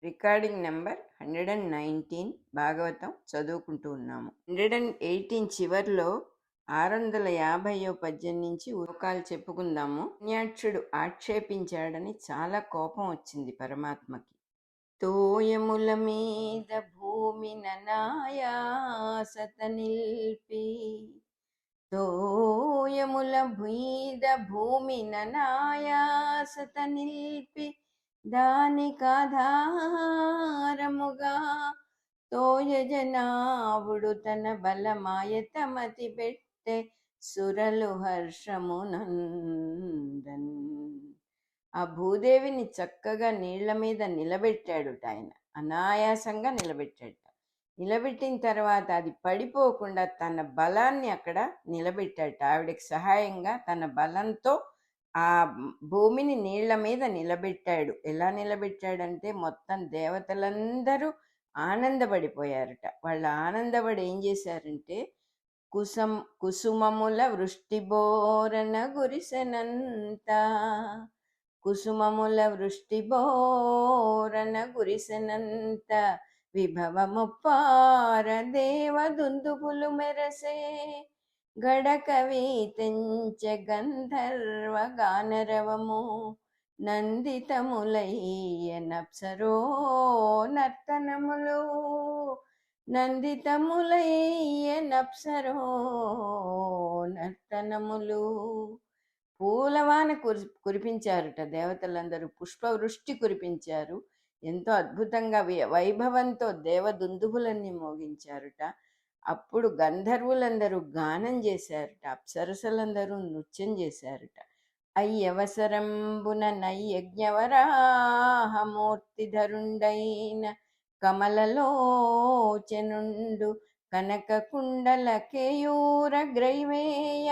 Recording number 119 Bhagavatam చదువుకుంటూ ఉన్నాము. 118 చివర్లో 650 పద్యం నుంచి శ్లోకాలు చెప్పుకుందాము. పుణ్యాక్షుడు ఆక్షేపించాడని చాలా కోపం వచ్చింది పరమాత్మకి. తోయముల మీద భూమి ననాయాసత నిల్పి, తోయముల మీద భూమి ననాయాసత నిల్పి, దానికాధారముగా తోయజనావుడు తన బలమాయతమతి పెట్టె సురలు హర్షమునందన్. ఆ భూదేవిని చక్కగా నీళ్ల మీద నిలబెట్టాడు ఆయన, అనాయాసంగా నిలబెట్టాడు. నిలబెట్టిన తర్వాత అది పడిపోకుండా తన బలాన్ని అక్కడ నిలబెట్టాడు. ఆవిడకి సహాయంగా తన బలంతో ఆ భూమిని నీళ్ల మీద నిలబెట్టాడు. ఎలా నిలబెట్టాడంటే మొత్తం దేవతలందరూ ఆనందపడిపోయారట. వాళ్ళు ఆనందపడి ఏం చేశారంటే, కుసుమముల వృష్టిబోరన గురిసెనంత, కుసుమముల వృష్టిబోరన గురిసెనంత, విభవముప్పార దేవదుందుబులు మెరసే, గడకవి తెంచె గంధర్వ గానరవము, నందితములయ్య నప్సరో నర్తనములు, నందితములయ్య నప్సరో నర్తనములు. పూలవాన కురిపించారుట దేవతలందరూ, పుష్పవృష్టి కురిపించారు. ఎంతో అద్భుతంగా వైభవంతో దేవదుందుబులన్నీ మోగించారుట. అప్పుడు గంధర్వులందరూ గానం చేశారుట, అప్సరసలందరూ నృత్యం చేశారుట. అయ్యవసరంబున నయ్యజ్ఞవరాహమూర్తిధరుండైన కమలలోచనుండు కనక కుండల కేయూర గ్రైవేయ,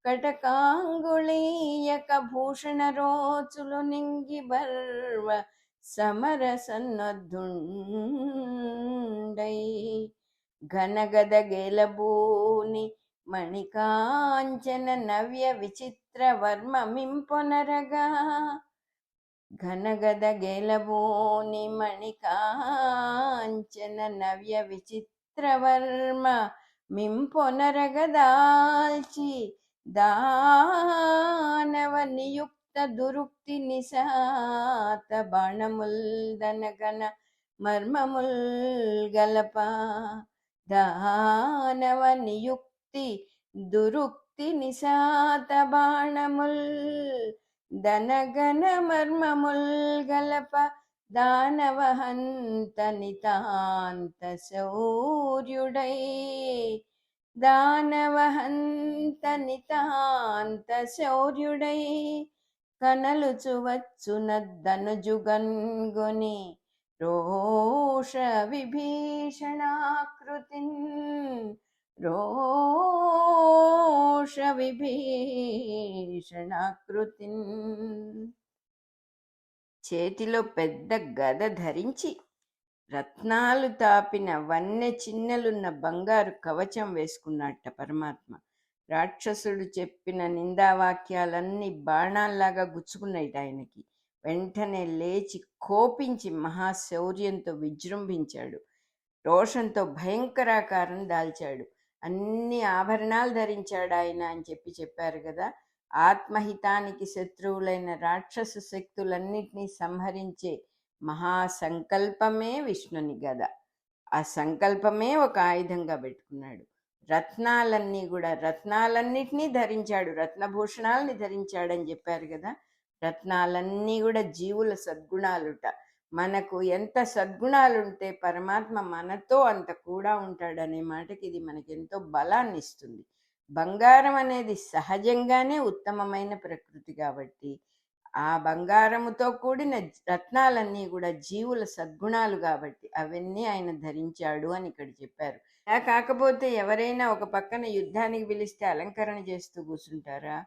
కటకాంగుళీయక భూషణ రోచులు నింగి బర్వ సమర సన్నద్ధుండై, ఘనగద గేలబూని మణికాంచన నవ్య విచిత్ర వర్మమింపొనరగా, ఘనగద గేలబూని మణికాంచన నవ్య విచిత్ర వర్మ మింపొనరగదాల్చి, దానవ నియుక్త దురుక్తి నిశాత బాణముల్దనగన మర్మముల్ గలప, దానవ నియుక్తి దురుక్తి నిశాత బాణముల్ దనగన మర్మముల్ గలప, దానవహంత నితాంత శౌర్యుడై, దానవహంత నితాంత శౌర్యుడై, కనలుచువచ్చునద్దనుజుగన్గొని రోష విభీషణాకృతిన్, రోష విభీషణాకృతిన్. చేతిలో పెద్ద గద ధరించి రత్నాలు తాపిన వన్నె చిన్నలున్న బంగారు కవచం వేసుకున్నట్ట పరమాత్మ. రాక్షసుడు చెప్పిన నిందావాక్యాలన్నీ బాణాల్లాగా గుచ్చుకున్నాయి ఆయనకి. వెంటనే లేచి కోపించి మహాశౌర్యంతో విజృంభించాడు. రోషంతో భయంకరాకారం దాల్చాడు. అన్ని ఆభరణాలు ధరించాడు ఆయన అని చెప్పారు కదా. ఆత్మహితానికి శత్రువులైన రాక్షస శక్తులన్నిటినీ సంహరించే మహాసంకల్పమే విష్ణుని గద. ఆ సంకల్పమే ఒక ఆయుధంగా పెట్టుకున్నాడు. రత్నాలన్నిటినీ ధరించాడు, రత్నభూషణాలని ధరించాడని చెప్పారు కదా. రత్నాలన్నీ కూడా జీవుల సద్గుణాలుట. మనకు ఎంత సద్గుణాలుంటే పరమాత్మ మనతో అంత కూడా ఉంటాడనే మాటకి ఇది మనకెంతో బలాన్ని ఇస్తుంది. బంగారం అనేది సహజంగానే ఉత్తమమైన ప్రకృతి కాబట్టి ఆ బంగారముతో కూడిన రత్నాలన్నీ కూడా జీవుల సద్గుణాలు కాబట్టి అవన్నీ ఆయన ధరించాడు అని ఇక్కడ చెప్పారు. అలా కాకపోతే ఎవరైనా ఒక పక్కన యుద్ధానికి పిలిస్తే అలంకరణ చేస్తూ కూర్చుంటారా?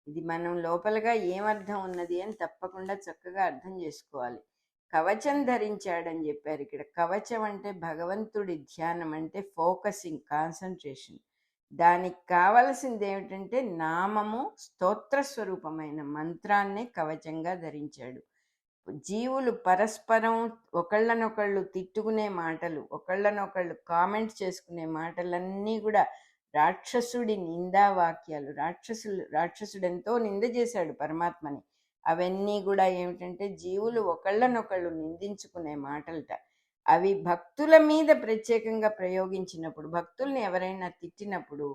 ఇది మనం లోపలగా ఏమర్థం ఉన్నది అని తప్పకుండా చక్కగా అర్థం చేసుకోవాలి. కవచం ధరించాడని చెప్పారు ఇక్కడ. కవచం అంటే భగవంతుడి ధ్యానం, అంటే ఫోకసింగ్, కాన్సన్ట్రేషన్. దానికి కావలసింది ఏమిటంటే నామము, స్తోత్ర స్వరూపమైన మంత్రాన్నే కవచంగా ధరించాడు. జీవులు పరస్పరం ఒకళ్ళనొకళ్ళు తిట్టుకునే మాటలు, ఒకళ్ళనొకళ్ళు కామెంట్ చేసుకునే మాటలన్నీ కూడా రాక్షసుడి నిందా వాక్యాలు. రాక్షసుడు ఎంతో నింద చేశాడు పరమాత్మని. అవన్నీ కూడా ఏమిటంటే జీవులు ఒకళ్ళనొకళ్ళు నిందించుకునే మాటలట. అవి భక్తుల మీద ప్రత్యేకంగా ప్రయోగించినప్పుడు, భక్తుల్ని ఎవరైనా తిట్టినప్పుడు,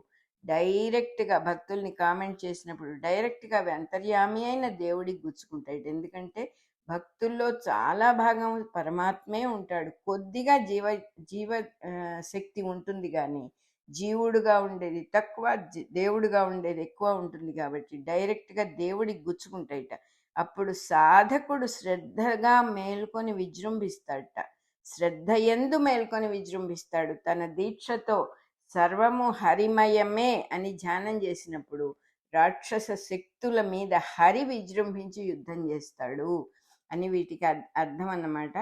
డైరెక్ట్గా భక్తుల్ని కామెంట్ చేసినప్పుడు డైరెక్ట్గా అవి అంతర్యామి అయిన దేవుడికి గుచ్చుకుంటాయి. ఎందుకంటే భక్తుల్లో చాలా భాగం పరమాత్మే ఉంటాడు. కొద్దిగా జీవ జీవ శక్తి ఉంటుంది, కానీ జీవుడుగా ఉండేది తక్కువ, దేవుడుగా ఉండేది ఎక్కువ ఉంటుంది. కాబట్టి డైరెక్ట్గా దేవుడికి గుచ్చుకుంటాయిట. అప్పుడు సాధకుడు శ్రద్ధగా మేల్కొని విజృంభిస్తాడట. శ్రద్ధ ఎందు మేల్కొని విజృంభిస్తాడు. తన దీక్షతో సర్వము హరిమయమే అని ధ్యానం చేసినప్పుడు రాక్షస శక్తుల మీద హరి విజృంభించి యుద్ధం చేస్తాడు అని వీటికి అర్థం అన్నమాట.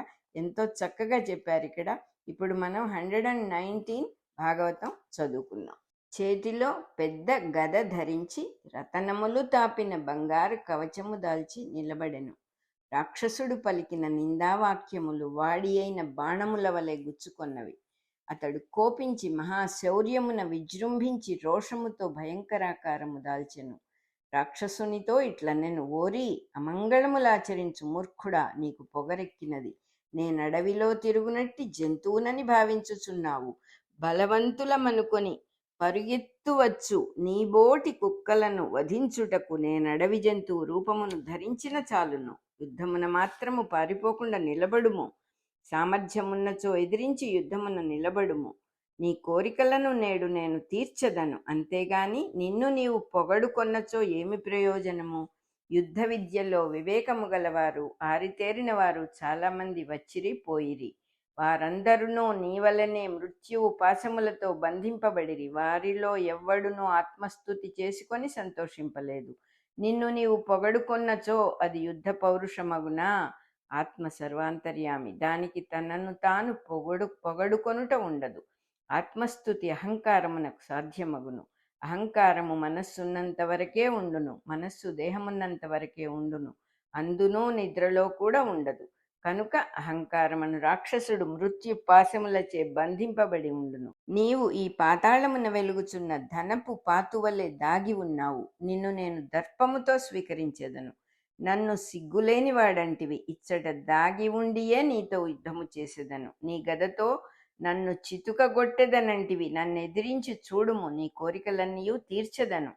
ఎంతో చక్కగా చెప్పారు ఇక్కడ. ఇప్పుడు మనం 119 భాగవతం చదువుకున్నాం. చేతిలో పెద్ద గద ధరించి రతనములు తాపిన బంగారు కవచము దాల్చి నిలబడెను. రాక్షసుడు పలికిన నిందావాక్యములు వాడి అయిన బాణముల వలె గుచ్చుకొన్నవి. అతడు కోపించి మహాశౌర్యమున విజృంభించి రోషముతో భయంకరాకారము దాల్చెను. రాక్షసునితో ఇట్లనెను, ఓరి అమంగళములాచరించు మూర్ఖుడా, నీకు పొగరెక్కినది. నేనడవిలో తిరుగునట్టి జంతువునని భావించుచున్నావు. బలవంతులమనుకొని పరుగెత్తువచ్చు నీబోటి కుక్కలను వధించుటకు నేనడవి జంతువు రూపమును ధరించిన చాలును. యుద్ధమున మాత్రము పారిపోకుండా నిలబడుము. సామర్థ్యమున్నచో ఎదిరించి యుద్ధమున నిలబడుము. నీ కోరికలను నేడు నేను తీర్చదను. అంతేగాని నిన్ను నీవు పొగడుకొన్నచో ఏమి ప్రయోజనము? యుద్ధ విద్యలో వివేకము గలవారు, ఆరితేరిన వారు చాలామంది వచ్చిరి పోయిరి. వారందరూ నీ వలనే మృత్యువు పాశములతో బంధింపబడిరి. వారిలో ఎవ్వడునూ ఆత్మస్తుతి చేసుకొని సంతోషింపలేదు. నిన్ను నీవు పొగడుకొన్నచో అది యుద్ధ పౌరుషమగునా? ఆత్మ సర్వాంతర్యామి, దానికి తనను తాను పొగడుకొనుట ఉండదు. ఆత్మస్థుతి అహంకారమునకు సాధ్యమగును. అహంకారము మనస్సున్నంత వరకే ఉండును. మనస్సు దేహమున్నంత వరకే ఉండును. అందునూ నిద్రలో కూడా ఉండదు. కనుక అహంకారమును రాక్షసుడు మృత్యు పాశములచే బంధింపబడి ఉండును. నీవు ఈ పాతాళమున వెలుగుచున్న ధనపు పాతువలే దాగి ఉన్నావు. నిన్ను నేను దర్పముతో స్వీకరించెదను. నన్ను సిగ్గులేని వాడంటివి. ఇచ్చట దాగి ఉండియే నీతో యుద్ధము చేసేదను. నీ గదతో నన్ను చితుకగొట్టెదనంటివి. నన్ను ఎదిరించి చూడుము, నీ కోరికలన్నీ తీర్చెదను.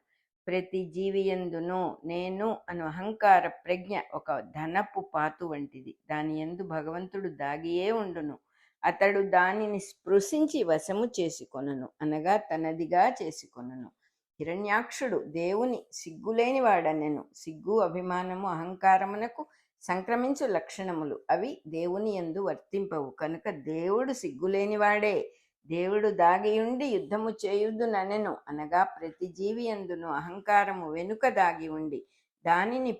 ప్రతి జీవియందును నేను అను అహంకార ప్రజ్ఞ ఒక ధనపు పాతు వంటిది. దాని యందు భగవంతుడు దాగియే ఉండును. అతడు దానిని స్పృశించి వశము చేసుకొనును, అనగా తనదిగా చేసుకొనును. హిరణ్యాక్షుడు దేవుని సిగ్గులేని వాడనెను. సిగ్గు, అభిమానము, అహంకారమునకు సంక్రమించు లక్షణములు. అవి దేవుని యందు వర్తింపవు. కనుక దేవుడు సిగ్గులేనివాడే. దేవుడు దాగియుండి యుద్ధము చేయుదుననెను, అనగా ప్రతి జీవి యందును అహంకారము వెనుక దాగి ఉండి దానిని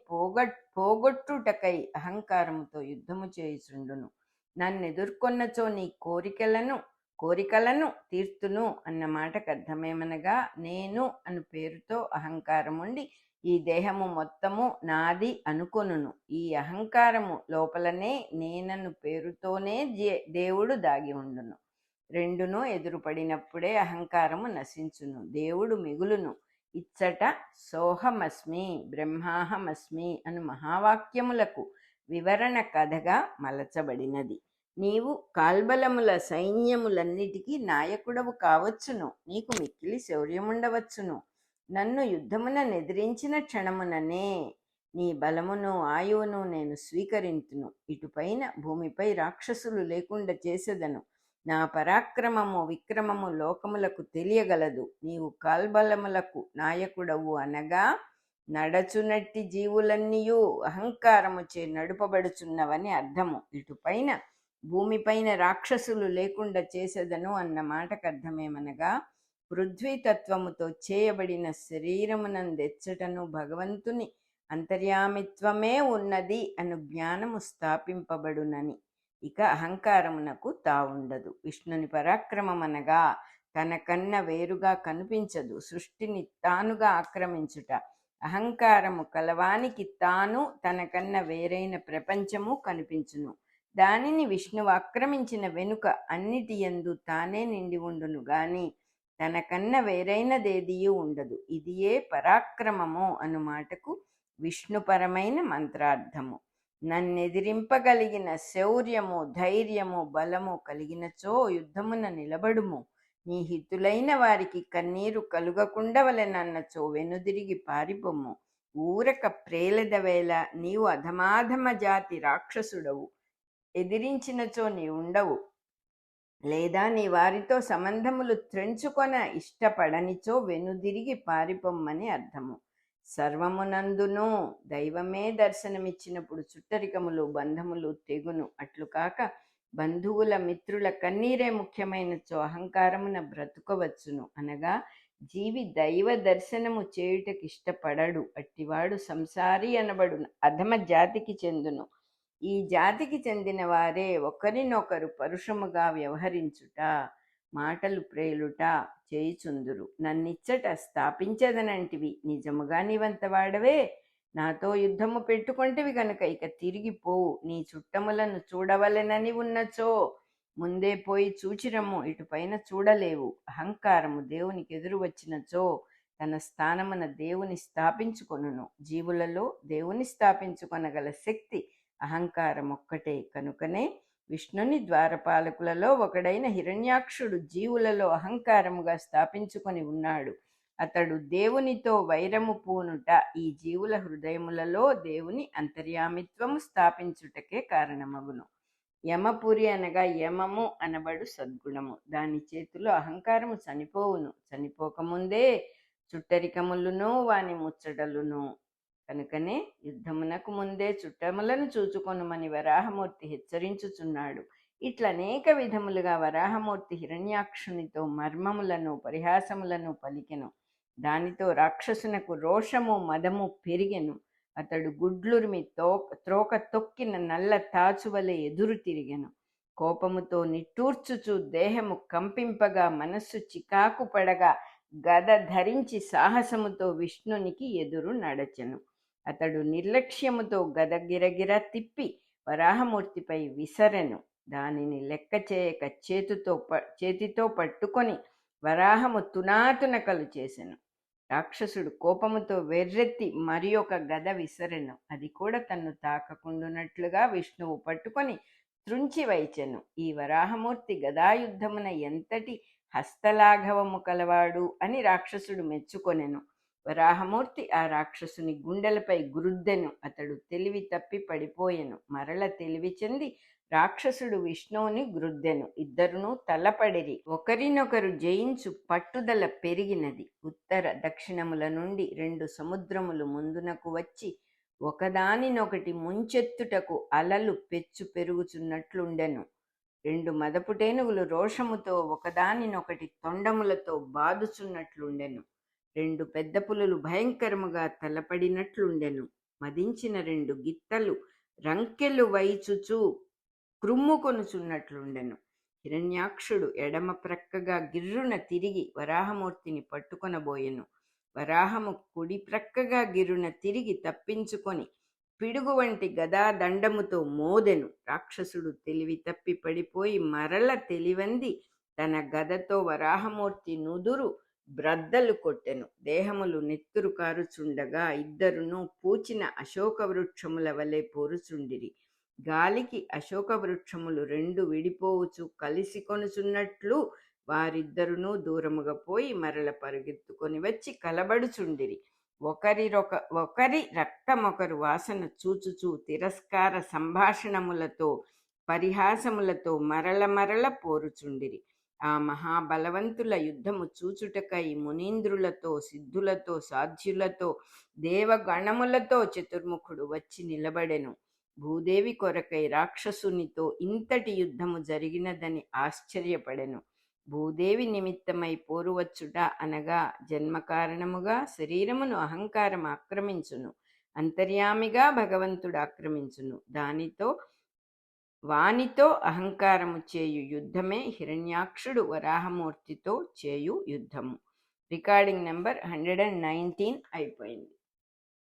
పోగొట్టుటకై అహంకారముతో యుద్ధము చేయుచుండును. నన్ను ఎదుర్కొన్నచో నీ కోరికలను తీర్తును అన్న మాటకు అర్థమేమనగా, నేను అను పేరుతో అహంకారం ఉండి ఈ దేహము మొత్తము నాది అనుకొనును. ఈ అహంకారము లోపలనే నేనను పేరుతోనే దేవుడు దాగి ఉండును. రెండును ఎదురుపడినప్పుడే అహంకారము నశించును, దేవుడు మిగులును. ఇచ్చట సోహమస్మి, బ్రహ్మాహమస్మి అను మహావాక్యములకు వివరణ కథగా మలచబడినది. నీవు కాల్బలముల సైన్యములన్నిటికీ నాయకుడవు కావచ్చును. నీకు మిక్కిలి శౌర్యముండవచ్చును. నన్ను యుద్ధమున నెదిరించిన క్షణముననే నీ బలమును ఆయువును నేను స్వీకరింతును. ఇటుపైన భూమిపై రాక్షసులు లేకుండా చేసేదను. నా పరాక్రమము విక్రమము లోకములకు తెలియగలదు. నీవు కాల్బలములకు నాయకుడవు అనగా నడచునట్టి జీవులన్నీయూ అహంకారముచే నడుపబడుచున్నవని అర్థము. ఇటుపైన భూమిపైన రాక్షసులు లేకుండా చేసేదను అన్న మాటకు అర్థమేమనగా, పృథ్వీతత్వముతో చేయబడిన శరీరమునందెచ్చటను భగవంతుని అంతర్యామిత్వమే ఉన్నది అను జ్ఞానము స్థాపింపబడునని. ఇక అహంకారమునకు తావుండదు. విష్ణుని పరాక్రమమనగా తనకన్నా వేరుగా కనిపించదు. సృష్టిని తానుగా ఆక్రమించుట, అహంకారము కలవానికి తాను తనకన్న వేరైన ప్రపంచము కనిపించును. దానిని విష్ణువు ఆక్రమించిన వెనుక అన్నిటి యందు తానే నిండి ఉండును గాని తనకన్న వేరైనదేదియూ ఉండదు. ఇదియే పరాక్రమము అను మాటకు విష్ణుపరమైన మంత్రార్థము. నన్నెదిరింపగలిగిన శౌర్యము, ధైర్యము, బలము కలిగినచో యుద్ధమున నిలబడుము. నీ హితులైన వారికి కన్నీరు కలుగకుండవలెనన్నచో వెనుదిరిగి పారిపొమ్ము. ఊరక ప్రేలెదవేళ నీవు అధమాధమ జాతి రాక్షసుడవు. ఎదిరించినచో నీ ఉండవు. లేదా నీ వారితో సంబంధములు త్రెంచుకొన ఇష్టపడనిచో వెనుదిరిగి పారిపొమ్మని అర్థము. సర్వమునందును దైవమే దర్శనమిచ్చినప్పుడు చుట్టరికములు బంధములు తెగును. అట్లు కాక బంధువుల మిత్రుల కన్నీరే ముఖ్యమైనచో అహంకారమున బ్రతుకవచ్చును. అనగా జీవి దైవ దర్శనము చేయుటకిష్టపడడు. అట్టివాడు సంసారి అనబడు అధమ జాతికి చెందును. ఈ జాతికి చెందిన వారే ఒకరినొకరు పరుషముగా వ్యవహరించుట, మాటలు ప్రేలుట చేయుచుందురు. నన్నిచ్చట స్థాపించదనంటివి, నిజముగా నీవంతవాడవే. నాతో యుద్ధము పెట్టుకొంటివి గనుక ఇక తిరిగిపోవు. నీ చుట్టములను చూడవలెనని ఉన్నచో ముందే పోయి చూచిరమ్ము, ఇటుపైన చూడలేవు. అహంకారము దేవునికి ఎదురు వచ్చినచో తన స్థానమున దేవుని స్థాపించుకొనును. జీవులలో దేవుని స్థాపించుకొనగల శక్తి అహంకారం ఒక్కటే. కనుకనే విష్ణుని ద్వారపాలకులలో ఒకడైన హిరణ్యాక్షుడు జీవులలో అహంకారముగా స్థాపించుకొని ఉన్నాడు. అతడు దేవునితో వైరము పూనుట ఈ జీవుల హృదయములలో దేవుని అంతర్యామిత్వము స్థాపించుటకే కారణమగును. యమపురి అనగా యమము అనబడు సద్గుణము. దాని చేతిలో అహంకారము చనిపోవును. చనిపోకముందే చుట్టరికములును వాని ముచ్చటలును. కనుకనే యుద్ధమునకు ముందే చుట్టములను చూచుకొనుమని వరాహమూర్తి హెచ్చరించుచున్నాడు. ఇట్లా అనేక విధములుగా వరాహమూర్తి హిరణ్యాక్షునితో మర్మములను పరిహాసములను పలికెను. దానితో రాక్షసునకు రోషము మదము పెరిగెను. అతడు గుడ్లురిమి త్రోక తొక్కిన నల్ల తాచువలే ఎదురు తిరిగెను. కోపముతో నిట్టూర్చుచు దేహము కంపింపగా మనస్సు చికాకు పడగా గద ధరించి సాహసముతో విష్ణునికి ఎదురు నడచెను. అతడు నిర్లక్ష్యముతో గద గిరగిర తిప్పి వరాహమూర్తిపై విసరెను. దానిని లెక్క చేయక చేతితో పట్టుకొని వరాహము తునాతునకలు చేసెను. రాక్షసుడు కోపముతో వెర్రెత్తి మరి ఒక గద విసరెను. అది కూడా తన్ను తాకకుండునట్లుగా విష్ణువు పట్టుకొని త్రుంచి వైచెను. ఈ వరాహమూర్తి గదాయుద్ధమున ఎంతటి హస్తలాఘవము కలవాడు అని రాక్షసుడు మెచ్చుకొనెను. వరాహమూర్తి ఆ రాక్షసుని గుండెలపై గురుద్దెను. అతడు తెలివి తప్పి పడిపోయెను. మరల తెలివి చెంది రాక్షసుడు విష్ణువుని గురుద్దెను. ఇద్దరును తలపడిరి. ఒకరినొకరు జయించు పట్టుదల పెరిగినది. ఉత్తర దక్షిణముల నుండి 2 సముద్రములు ముందునకు వచ్చి ఒకదానినొకటి ముంచెత్తుటకు అలలు పెచ్చు పెరుగుచున్నట్లుండెను. 2 మదపుటేనుగులు రోషముతో ఒకదానినొకటి తొండములతో బాదుచున్నట్లుండెను. 2 పెద్ద పులులు భయంకరముగా తలపడినట్లుండెను. మదించిన 2 గిత్తలు రంకెలు వైచుచూ క్రుమ్ముకొనుచున్నట్లుండెను. హిరణ్యాక్షుడు ఎడమ ప్రక్కగా గిర్రున తిరిగి వరాహమూర్తిని పట్టుకొనబోయెను. వరాహము కుడి ప్రక్కగా గిర్రున తిరిగి తప్పించుకొని పిడుగు వంటి గదా దండముతో మోదెను. రాక్షసుడు తెలివి తప్పి పడిపోయి మరల తెలివంది తన గదతో వరాహమూర్తి నుదురు బ్రద్దలు కొట్టెను. దేహములు నెత్తురు కారుచుండగా ఇద్దరును పూచిన అశోక వృక్షముల వలె పోరుచుండిరి. గాలికి అశోక వృక్షములు 2 విడిపోవుచు కలిసి కొనుచున్నట్లు వారిద్దరునూ దూరముగా పోయి మరల పరుగెత్తుకొని వచ్చి కలబడుచుండిరి. ఒకరి రక్తమొకరు వాసన చూచుచూ తిరస్కార సంభాషణములతో పరిహాసములతో మరల పోరుచుండిరి. ఆ మహాబలవంతుల యుద్ధము చూచుటకై మునీంద్రులతో సిద్ధులతో సాధ్యులతో దేవగణములతో చతుర్ముఖుడు వచ్చి నిలబడెను. భూదేవి కొరకై రాక్షసునితో ఇంతటి యుద్ధము జరిగినదని ఆశ్చర్యపడెను. భూదేవి నిమిత్తమై పోరువచ్చుట అనగా జన్మ కారణముగా శరీరమును అహంకారం ఆక్రమించును. అంతర్యామిగా భగవంతుడు ఆక్రమించును. వానితో అహంకారము చేయు యుద్ధమే హిరణ్యాక్షుడు వరాహమూర్తితో చేయు యుద్ధము. రికార్డింగ్ నెంబర్ 119 అయిపోయింది.